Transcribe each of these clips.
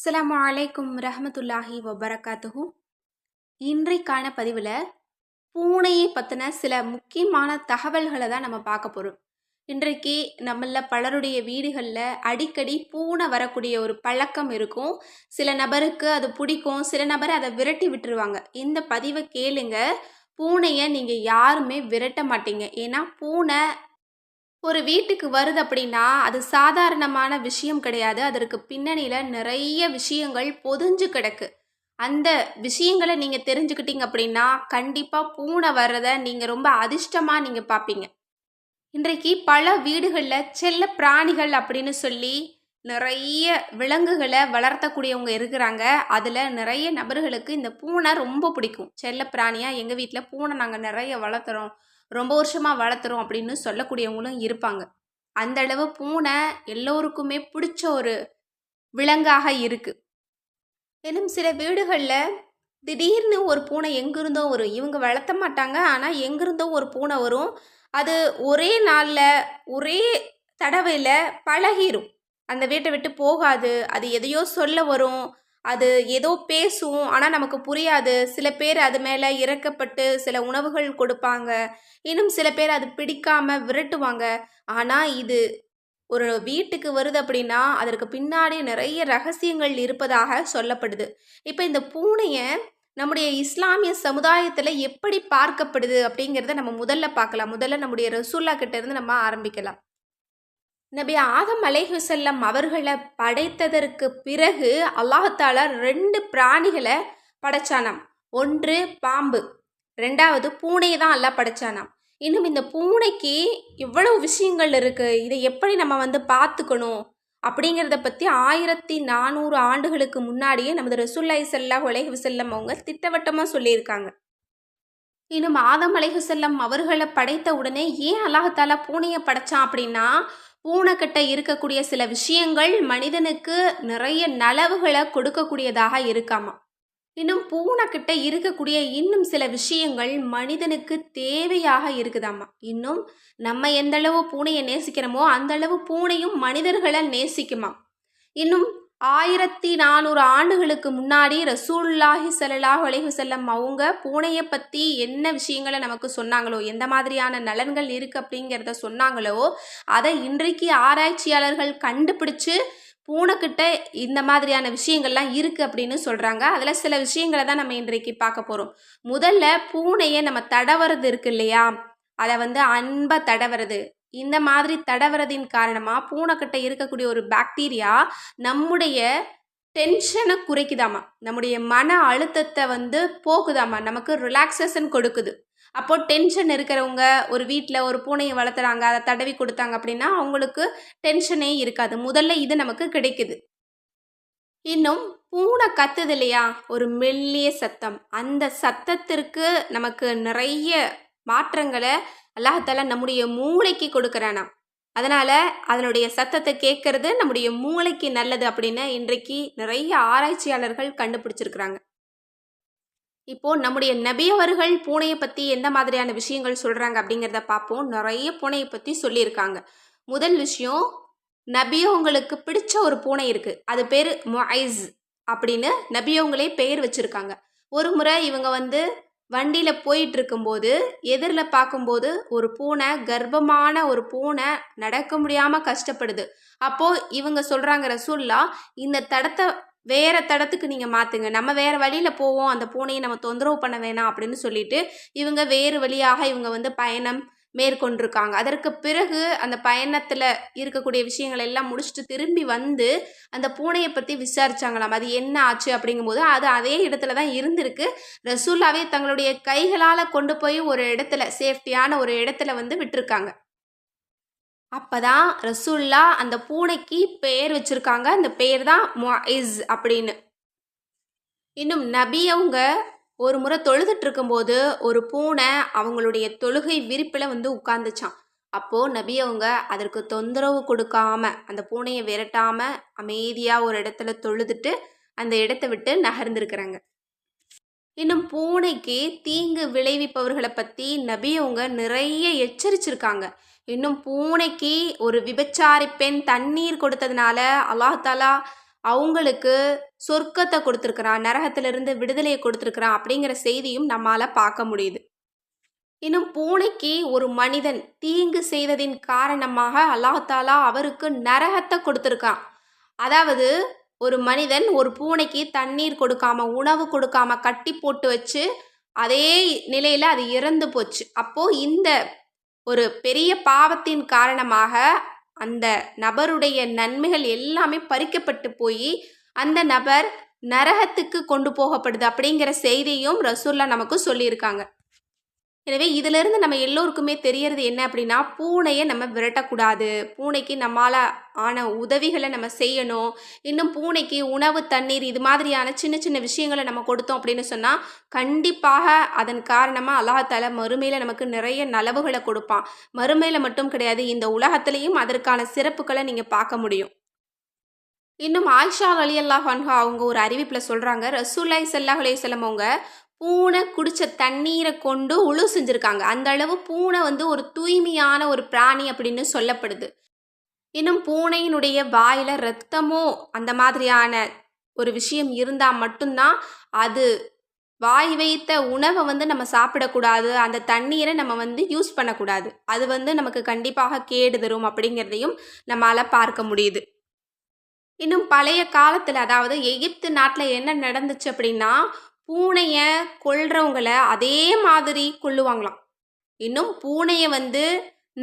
அஸ்ஸலாமு அலைக்கும் ரஹமத்துல்லாஹி வபரகாத்துஹு. இன்றைக்கான பதிவில் பூனையை பற்றின சில முக்கியமான தகவல்களை தான் நம்ம பார்க்க போகிறோம். இன்றைக்கு நம்மள பலருடைய வீடுகளில் அடிக்கடி பூனை வரக்கூடிய ஒரு பழக்கம் இருக்கும். சில நபருக்கு அது பிடிக்கும், சில நபர் அதை விரட்டி விட்டுருவாங்க. இந்த பதிவை கேளுங்க. பூனையை நீங்கள் யாருமே விரட்ட மாட்டீங்க. ஏன்னா பூனை ஒரு வீட்டுக்கு வருது அப்படின்னா அது சாதாரணமான விஷயம் கிடையாது. அதற்கு பின்னணியில் நிறைய விஷயங்கள் பொதிஞ்சு கிடக்கு. அந்த விஷயங்களை நீங்கள் தெரிஞ்சுக்கிட்டீங்க அப்படின்னா கண்டிப்பாக பூனை வர்றதை நீங்கள் ரொம்ப அதிர்ஷ்டமாக நீங்கள் பார்ப்பீங்க. இன்றைக்கு பல வீடுகளில் செல்ல பிராணிகள் அப்படின்னு சொல்லி நிறைய விலங்குகளை வளர்த்தக்கூடியவங்க இருக்கிறாங்க. அதில் நிறைய நபர்களுக்கு இந்த பூனை ரொம்ப பிடிக்கும். செல்ல பிராணியாக எங்கள் வீட்டில் பூனை நாங்கள் நிறைய வளர்த்துறோம், ரொம்ப வருஷமாக வளர்த்துறோம் அப்படின்னு சொல்லக்கூடியவங்களும் இருப்பாங்க. அந்த அளவு பூனை எல்லோருக்குமே பிடிச்ச ஒரு விலங்காக இருக்குது. இன்னும் சில வீடுகளில் திடீர்னு ஒரு பூனை எங்கிருந்தோ வரும். இவங்க வளர்த்த மாட்டாங்க, ஆனால் எங்கிருந்தோ ஒரு பூனை வரும். அது ஒரே நாளில் ஒரே தடவையில் பழகிரும். அந்த வீட்டை விட்டு போகாது. அது எதையோ சொல்ல வரும், அது ஏதோ பேசும், ஆனால் நமக்கு புரியாது. சில பேர் அது மேலே இறக்கப்பட்டு சில உணவுகள் கொடுப்பாங்க. இன்னும் சில பேர் அது பிடிக்காமல் விரட்டுவாங்க. ஆனால் இது ஒரு வீட்டுக்கு வருது அப்படின்னா அதற்கு பின்னாடி நிறைய ரகசியங்கள் இருப்பதாக சொல்லப்படுது. இப்போ இந்த பூனையை நம்முடைய இஸ்லாமிய சமுதாயத்தில் எப்படி பார்க்கப்படுது அப்படிங்கிறத நம்ம முதல்ல பார்க்கலாம். முதல்ல நம்முடைய ரசூல்லா கிட்ட இருந்து நம்ம ஆரம்பிக்கலாம். நபி ஆதம் அலைஹிஸ்ஸலாம் அவர்களை படைத்ததற்கு பிறகு அல்லாஹால 2 பிராணிகளை படைச்சானாம். ஒன்று பாம்பு, 2வது பூனையை தான் அல்லாஹ் படைச்சானாம். இன்னும் இந்த பூனைக்கு இவ்வளவு விஷயங்கள் இருக்குது. இதை எப்படி நம்ம பார்த்துக்கணும் அப்படிங்கிறத பற்றி 1400 ஆண்டுகளுக்கு முன்னாடியே நமது ரசூலுல்லாஹி ஸல்லல்லாஹு அலைஹி வஸல்லம் அவங்க திட்டவட்டமாக சொல்லியிருக்காங்க. இன்னும் ஆதம் அலைஹிஸ்ஸலாம் அவர்களை படைத்த உடனே ஏன் அல்லாஹாலா பூனையை படைச்சான் அப்படின்னா, பூனைக்கிட்ட இருக்கக்கூடிய சில விஷயங்கள் மனிதனுக்கு நிறைய நலவுகளை கொடுக்கக்கூடியதாக இருக்காமா. இன்னும் பூனைக்கிட்ட இருக்கக்கூடிய இன்னும் சில விஷயங்கள் மனிதனுக்கு தேவையாக இருக்குதாமா. இன்னும் நம்ம எந்த அளவு பூனையை நேசிக்கிறோமோ அந்த அளவு பூனையும் மனிதர்களை நேசிக்குமா. இன்னும் 1400 ஆண்டுகளுக்கு முன்னாடி ரசூலுல்லாஹி ஸல்லல்லாஹு அலைஹி வஸல்லம் அவங்க பூனையை பற்றி என்ன விஷயங்களை நமக்கு சொன்னாங்களோ, எந்த மாதிரியான நலன்கள் இருக்குது அப்படிங்கிறத சொன்னாங்களோ, அதை இன்றைக்கு ஆராய்ச்சியாளர்கள் கண்டுபிடிச்சு பூனைக்கிட்ட இந்த மாதிரியான விஷயங்கள்லாம் இருக்குது அப்படின்னு சொல்கிறாங்க. அதில் சில விஷயங்களை தான் நம்ம இன்றைக்கு பார்க்க போகிறோம். முதல்ல பூனையை நம்ம தடவுறது இருக்கு இல்லையா, அதை அன்பாக தடவுறது. இந்த மாதிரி தடவுறதின் காரணமாக பூனைக்கிட்ட இருக்கக்கூடிய ஒரு பாக்டீரியா நம்முடைய டென்ஷனை குறைக்குதாமா, நம்முடைய மன அழுத்தத்தை போக்குதாமா, நமக்கு ரிலாக்ஸேஷன் கொடுக்குது. அப்போது டென்ஷன் இருக்கிறவங்க ஒரு வீட்டில் ஒரு பூனையை வளர்த்துறாங்க, அதை தடவி கொடுத்தாங்க அப்படின்னா அவங்களுக்கு டென்ஷனே இருக்காது. முதல்ல இது நமக்கு கிடைக்குது. இன்னும் பூனை கத்துது இல்லையா, ஒரு மெல்லிய சத்தம், அந்த சத்தத்திற்கு நமக்கு நிறைய மாற்றங்களை அல்லாஹாலா நம்முடைய மூளைக்கு கொடுக்குறானா. அதனால் அதனுடைய சத்தத்தை கேட்கறது நம்முடைய மூளைக்கு நல்லது அப்படின்னு இன்றைக்கு நிறைய ஆராய்ச்சியாளர்கள் கண்டுபிடிச்சிருக்கிறாங்க. இப்போது நம்முடைய நபி அவர்கள் பூனையை பற்றி எந்த மாதிரியான விஷயங்கள் சொல்கிறாங்க அப்படிங்கிறத பார்ப்போம். நிறைய பூனையை பற்றி சொல்லியிருக்காங்க. முதல் விஷயம், நபியவங்களுக்கு பிடிச்ச ஒரு பூனை இருக்குது. அது பேர் முஐஸ் அப்படின்னு நபியவங்களே பெயர் வச்சுருக்காங்க. ஒரு முறை இவங்க வண்டியில் போயிட்டு இருக்கும்போது எதிரில் பார்க்கும்போது ஒரு பூனை, கர்ப்பமான ஒரு பூனை நடக்க முடியாமல் கஷ்டப்படுது. அப்போது இவங்க சொல்கிறாங்க, ரசூல்லா இந்த தடத்தை வேறு தடத்துக்கு நீங்கள் மாற்றுங்க, நம்ம வேறு வழியில் போவோம், அந்த பூனையை நம்ம தொந்தரவு பண்ண வேணாம் அப்படின்னு சொல்லிட்டு இவங்க வேறு வழியாக இவங்க பயணம் மேற்கொண்டிருக்காங்க. அதற்கு பிறகு அந்த பயணத்தில் இருக்கக்கூடிய விஷயங்கள் எல்லாம் முடிச்சுட்டு திரும்பி அந்த பூனையை பற்றி விசாரிச்சாங்களாம். அது என்ன ஆச்சு அப்படிங்கும்போது அது அதே இடத்துல தான் இருந்திருக்கு. ரசூல்லாவே தங்களுடைய கைகளால் கொண்டு போய் ஒரு இடத்துல, சேஃப்டியான ஒரு இடத்துல விட்டுருக்காங்க. அப்போதான் ரசூல்லா அந்த பூனைக்கு பெயர் வச்சுருக்காங்க. அந்த பெயர் தான் முஐஸ் அப்படின்னு. இன்னும் நபி அவங்க ஒரு முறை தொழுதுட்டு இருக்கும்போது ஒரு பூனை அவங்களுடைய தொழுகை விரிப்பில் உட்கார்ந்துச்சான். அப்போது நபி அவங்க அதற்கு தொந்தரவு கொடுக்காம, அந்த பூனையை விரட்டாமல் அமைதியாக ஒரு இடத்துல தொழுதுட்டு அந்த இடத்த விட்டு நகர்ந்துருக்கிறாங்க. இன்னும் பூனைக்கு தீங்கு விளைவிப்பவர்களை பற்றி நபி அவங்க நிறைய எச்சரிச்சிருக்காங்க. இன்னும் பூனைக்கு ஒரு விபச்சாரி பெண் தண்ணீர் கொடுத்ததுனால அல்லாஹ் தாலா அவங்களுக்கு சொர்க்கத்தை கொடுத்துருக்கிறான், நரகத்திலிருந்து விடுதலையை கொடுத்துருக்கிறான் அப்படிங்கிற செய்தியும் நம்மால் பார்க்க முடியுது. இன்னும் பூனைக்கு ஒரு மனிதன் தீங்கு செய்ததின் காரணமாக அல்லாஹாலா அவருக்கு நரகத்தை கொடுத்துருக்கான். அதாவது ஒரு மனிதன் ஒரு பூனைக்கு தண்ணீர் கொடுக்காம, உணவு கொடுக்காம கட்டி போட்டு வச்சு அதே நிலையில் அது இறந்து போச்சு. அப்போது இந்த ஒரு பெரிய பாவத்தின் காரணமாக அந்த நபருடைய நன்மைகள் எல்லாமே பறிக்கப்பட்டு போய் அந்த நபர் நரகத்துக்கு கொண்டு போகப்படுது அப்படிங்கிற செய்தியும் ரசூல்லா நமக்கு சொல்லியிருக்காங்க. எனவே இதிலிருந்து நம்ம எல்லோருக்குமே தெரியறது என்ன அப்படின்னா, பூனையை நம்ம விரட்டக்கூடாது. பூனைக்கு நம்மால் ஆன உதவிகளை நம்ம செய்யணும். இன்னும் பூனைக்கு உணவு, தண்ணீர் இது மாதிரியான சின்ன சின்ன விஷயங்களை நம்ம கொடுத்தோம் அப்படின்னு சொன்னால் கண்டிப்பாக அதன் காரணமாக அல்லாஹ்தாலா மறுமையில் நமக்கு நிறைய நலவுகளை கொடுப்பான். மறுமையில் மட்டும் கிடையாது, இந்த உலகத்திலையும் அதற்கான சிறப்புகளை நீங்கள் பார்க்க முடியும். இன்னும் ஆயிஷா ரலியல்லாஹு அன்ஹா அவங்க ஒரு அறிவிப்பில் சொல்கிறாங்க, ரசூலுல்லாஹி ஸல்லல்லாஹு அலைஹி வஸல்லம் அவங்க பூனை குடித்த தண்ணீரை கொண்டு உழு செஞ்சுருக்காங்க. அந்த அளவு பூனை ஒரு தூய்மையான ஒரு பிராணி அப்படின்னு சொல்லப்படுது. இன்னும் பூனையினுடைய வாயில் இரத்தமோ அந்த மாதிரியான ஒரு விஷயம் இருந்தால் மட்டும்தான் அது வாய் வைத்த உணவை நம்ம சாப்பிடக்கூடாது, அந்த தண்ணீரை நம்ம யூஸ் பண்ணக்கூடாது. அது நமக்கு கண்டிப்பாக கேடு தரும் அப்படிங்கிறதையும் நம்மளால் பார்க்க முடியுது. இன்னும் பழைய காலத்தில், அதாவது எகிப்து நாட்டில் என்ன நடந்துச்சு அப்படின்னா, பூனையை கொல்றவங்களை அதே மாதிரி கொல்லுவாங்களாம். இன்னும் பூனையை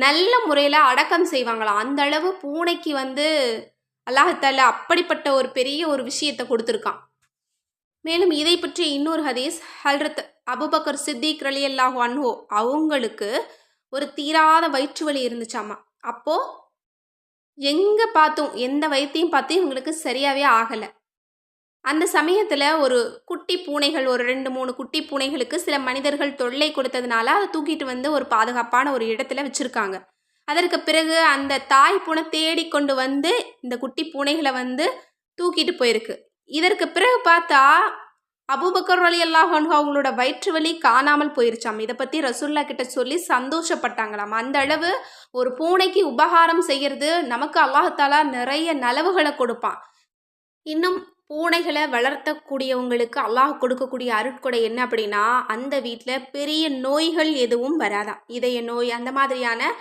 நல்ல முறையில் அடக்கம் செய்வாங்களாம். அந்த அளவு பூனைக்கு அல்லாஹ்தாலா அப்படிப்பட்ட ஒரு பெரிய ஒரு விஷயத்தை கொடுத்துருக்கான். மேலும் இதை பற்றி இன்னொரு ஹதீஸ், ஹல்ரத் அபூபக்கர் சித்திக் ரலியல்லாஹு அன்ஹு அவங்களுக்கு ஒரு தீராத வயிற்று வலி இருந்துச்சாமா. அப்போது எங்கே பார்த்தும் எந்த வைத்தியம் பார்த்தும் இவங்களுக்கு சரியாகவே ஆகலை. அந்த சமயத்தில் ஒரு குட்டி பூனைகள், ஒரு 2-3 குட்டி பூனைகளுக்கு சில மனிதர்கள் தொல்லை கொடுத்ததுனால அதை தூக்கிட்டு ஒரு பாதுகாப்பான ஒரு இடத்துல வச்சுருக்காங்க. அதற்கு பிறகு அந்த தாய் பூனை தேடிக்கொண்டு இந்த குட்டி பூனைகளை தூக்கிட்டு போயிருக்கு. இதற்கு பிறகு பார்த்தா அபூபக்கர் ரலியல்லாஹு அன்ஹு அவங்களோட வயிற்று வலி காணாமல் போயிருச்சாம். இதை பற்றி ரசூல்லா கிட்ட சொல்லி சந்தோஷப்பட்டாங்களாம். அந்த அளவு ஒரு பூனைக்கு உபகாரம் செய்கிறது நமக்கு அல்லாஹ்தாலா நிறைய நலவுகளை கொடுப்பான். இன்னும் பூனைகளை வளர்த்தக்கூடியவங்களுக்கு அல்லாஹ் கொடுக்கக்கூடிய அருட்கொடை என்ன அப்படின்னா, அந்த வீட்டில் பெரிய நோய்கள் எதுவும் வராதாம். இதய நோய் அந்த மாதிரியான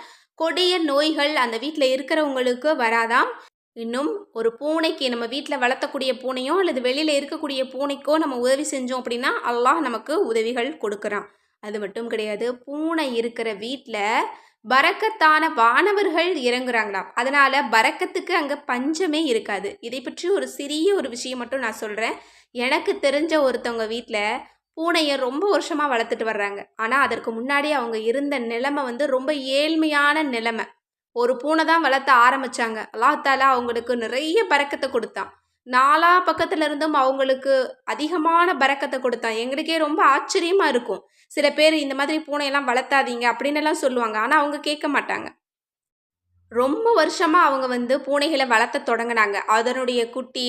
கொடிய நோய்கள் அந்த வீட்டில் இருக்கிறவங்களுக்கு வராதாம். இன்னும் ஒரு பூனைக்கு, நம்ம வீட்டில் வளர்த்தக்கூடிய பூனையோ அல்லது வெளியில் இருக்கக்கூடிய பூனைக்கோ நம்ம உதவி செஞ்சோம் அப்படின்னா அல்லாஹ் நமக்கு உதவிகள் கொடுக்குறான். அது மட்டும் கிடையாது, பூனை இருக்கிற வீட்டில் பரக்கத்தான வானவர்கள் இறங்குறாங்களாம். அதனால் பரக்கத்துக்கு அங்கே பஞ்சமே இருக்காது. இதை பற்றி ஒரு சிறிய ஒரு விஷயம் மட்டும் நான் சொல்கிறேன். எனக்கு தெரிஞ்ச ஒருத்தவங்க வீட்டில் பூனையை ரொம்ப வருஷமாக வளர்த்துட்டு வர்றாங்க. ஆனால் அதற்கு முன்னாடி அவங்க இருந்த நிலைமை ரொம்ப ஏழ்மையான நிலைமை. ஒரு பூனை தான் வளர்த்த ஆரம்பித்தாங்க. அல்லாஹ்தாலா அவங்களுக்கு நிறைய பரக்கத்தை கொடுத்தான். நாலா பக்கத்துல இருந்தும் அவங்களுக்கு அதிகமான பரக்கத்தை கொடுத்தான். எங்களுக்கே ரொம்ப ஆச்சரியமாக இருக்கும். சில பேர் இந்த மாதிரி பூனையெல்லாம் வளர்த்தாதீங்க அப்படின்னு எல்லாம் சொல்லுவாங்க. ஆனால் அவங்க கேட்க மாட்டாங்க. ரொம்ப வருஷமாக அவங்க பூனைகளை வளர்த்த தொடங்கினாங்க. அதனுடைய குட்டி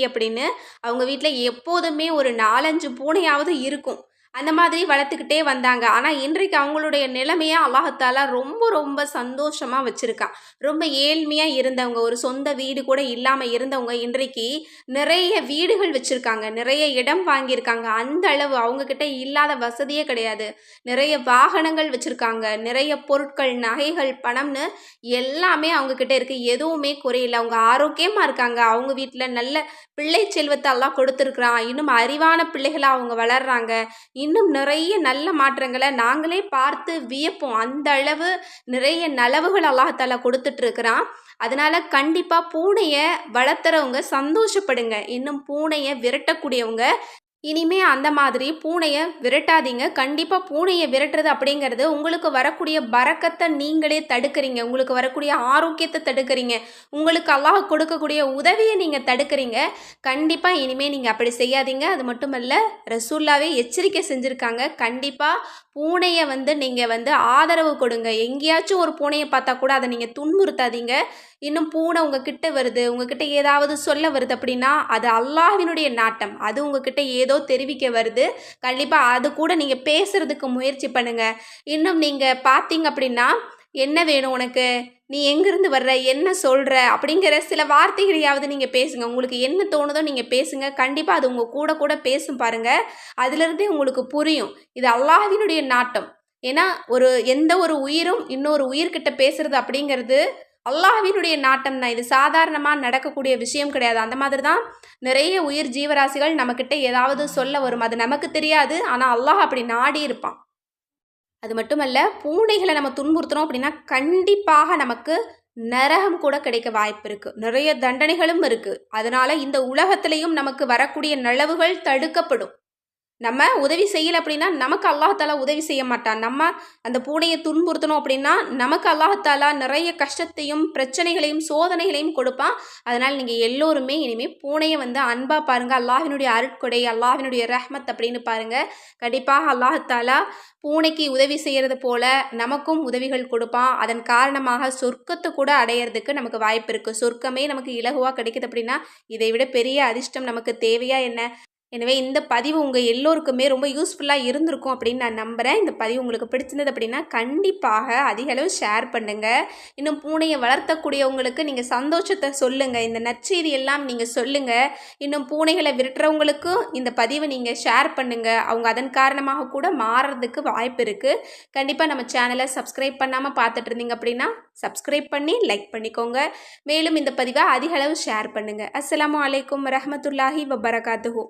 அப்படின்னு அவங்க வீட்டில் எப்போதுமே ஒரு 4-5 பூனையாவது இருக்கும். அந்த மாதிரி வளர்த்துக்கிட்டே வந்தாங்க. ஆனால் இன்றைக்கு அவங்களுடைய நிலைமையை அல்லாஹ்தாலா ரொம்ப ரொம்ப சந்தோஷமாக வச்சுருக்கான். ரொம்ப ஏழ்மையாக இருந்தவங்க, ஒரு சொந்த வீடு கூட இல்லாமல் இருந்தவங்க இன்றைக்கு நிறைய வீடுகள் வச்சுருக்காங்க, நிறைய இடம் வாங்கியிருக்காங்க. அந்த அளவு அவங்கக்கிட்ட இல்லாத வசதியே கிடையாது. நிறைய வாகனங்கள் வச்சுருக்காங்க, நிறைய பொருட்கள், நகைகள், பணம்னு எல்லாமே அவங்கக்கிட்ட இருக்குது. எதுவுமே குறையில்லை. அவங்க ஆரோக்கியமாக இருக்காங்க. அவங்க வீட்டில் நல்ல பிள்ளை செல்வத்தை எல்லாம் கொடுத்துருக்குறான். இன்னும் அறிவான பிள்ளைகளாக அவங்க வளர்கிறாங்க. இன்னும் நிறைய நல்ல மாற்றங்களை நாங்களே பார்த்து வியப்போம். அந்த அளவு நிறைய நலவுகள் அல்லாஹ்தாலா கொடுத்துட்டு இருக்கிறான். அதனால கண்டிப்பாக பூனையை வளர்த்துறவங்க சந்தோஷப்படுங்க. இன்னும் பூனையை விரட்டக்கூடியவங்க இனிமே அந்த மாதிரி பூனையை விரட்டாதீங்க. கண்டிப்பாக பூனையை விரட்டுறது அப்படிங்கிறது உங்களுக்கு வரக்கூடிய பரக்கத்தை நீங்களே தடுக்கிறீங்க, உங்களுக்கு வரக்கூடிய ஆரோக்கியத்தை தடுக்கிறீங்க, உங்களுக்கு அல்லாஹ் கொடுக்கக்கூடிய உதவியை நீங்கள் தடுக்கிறீங்க. கண்டிப்பாக இனிமேல் நீங்கள் அப்படி செய்யாதீங்க. அது மட்டுமல்ல, ரசூல்லாவே எச்சரிக்கை செஞ்சுருக்காங்க. கண்டிப்பாக பூனையை நீங்கள் ஆதரவு கொடுங்க. எங்கேயாச்சும் ஒரு பூனையை பார்த்தா கூட அதை நீங்கள் துன்புறுத்தாதீங்க. இன்னும் பூனை உங்ககிட்ட வருது, உங்ககிட்ட ஏதாவது சொல்ல வருது அப்படின்னா அது அல்லாஹ்வினுடைய நாட்டம். அது உங்ககிட்ட ஏதோ தெரிவிக்க வருது. கண்டிப்பாக அது கூட நீங்கள் பேசுகிறதுக்கு முயற்சி பண்ணுங்கள். இன்னும் நீங்கள் பார்த்தீங்க அப்படின்னா, என்ன வேணும் உனக்கு, நீ எங்கேருந்து வர்ற, என்ன சொல்கிற அப்படிங்கிற சில வார்த்தைகளையாவது நீங்கள் பேசுங்க. உங்களுக்கு என்ன தோணுதோ நீங்கள் பேசுங்க. கண்டிப்பாக அது உங்கள் கூட கூட பேசும் பாருங்கள். அதிலிருந்தே உங்களுக்கு புரியும் இது அல்லாஹ்வினுடைய நாட்டம். ஏன்னா எந்த ஒரு உயிரும் இன்னொரு உயிர்கிட்ட பேசுறது அப்படிங்கிறது அல்லாஹ்வினுடைய நாட்டம் தான். இது சாதாரணமாக நடக்கக்கூடிய விஷயம் கிடையாது. அந்த மாதிரி தான் நிறைய உயிர் ஜீவராசிகள் நம்மக்கிட்ட ஏதாவது சொல்ல வரும். அது நமக்கு தெரியாது. ஆனால் அல்லாஹ் அப்படி நாடி இருப்பான். அது மட்டுமல்ல, பூனைகளை நம்ம துன்புறுத்துறோம் அப்படின்னா கண்டிப்பாக நமக்கு நரகம் கூட கிடைக்க வாய்ப்பு இருக்கு. நிறைய தண்டனைகளும் இருக்கு. அதனால இந்த உலகத்திலையும் நமக்கு வரக்கூடிய நலவுகள் தடுக்கப்படும். நம்ம உதவி செய்யல அப்படின்னா நமக்கு அல்லாஹாலா உதவி செய்ய மாட்டான். நம்ம அந்த பூனையை துன்புறுத்தணும் அப்படின்னா நமக்கு அல்லாஹாலா நிறைய கஷ்டத்தையும் பிரச்சனைகளையும் சோதனைகளையும் கொடுப்பான். அதனால் நீங்கள் எல்லோருமே இனிமேல் பூனையை அன்பாக பாருங்கள். அல்லாஹினுடைய அருட்கொடை, அல்லாஹினுடைய ரஹ்மத் அப்படின்னு பாருங்கள். கண்டிப்பாக அல்லாஹாலா பூனைக்கு உதவி செய்கிறது போல நமக்கும் உதவிகள் கொடுப்பான். அதன் காரணமாக சொர்க்கத்தை கூட அடையிறதுக்கு நமக்கு வாய்ப்பு இருக்குது. சொர்க்கமே நமக்கு இலகுவாக கிடைக்குது அப்படின்னா இதை விட பெரிய அதிர்ஷ்டம் நமக்கு தேவையா என்ன? எனவே இந்த பதிவு உங்கள் எல்லோருக்குமே ரொம்ப யூஸ்ஃபுல்லாக இருந்திருக்கும் அப்படின்னு நான் நம்புகிறேன். இந்த பதிவு உங்களுக்கு பிடிச்சிருந்தது அப்படின்னா கண்டிப்பாக அதிக அளவு ஷேர் பண்ணுங்கள். இன்னும் பூனையை வளர்த்தக்கூடியவங்களுக்கு நீங்கள் சந்தோஷத்தை சொல்லுங்கள். இந்த நற்செய்தி எல்லாம் நீங்கள் சொல்லுங்கள். இன்னும் பூனைகளை விரட்டுறவங்களுக்கும் இந்த பதிவை நீங்கள் ஷேர் பண்ணுங்கள். அவங்க அதன் காரணமாக கூட மாறுறதுக்கு வாய்ப்பு இருக்குது. கண்டிப்பாக நம்ம சேனலை சப்ஸ்கிரைப் பண்ணாமல் பார்த்துட்டு இருந்தீங்க அப்படின்னா சப்ஸ்கிரைப் பண்ணி லைக் பண்ணிக்கோங்க. மேலும் இந்த பதிவை அதிக அளவு ஷேர் பண்ணுங்கள். அஸ்ஸலாமு அலைக்கும் வரஹ்மத்துல்லாஹி வபரகாத்துஹு.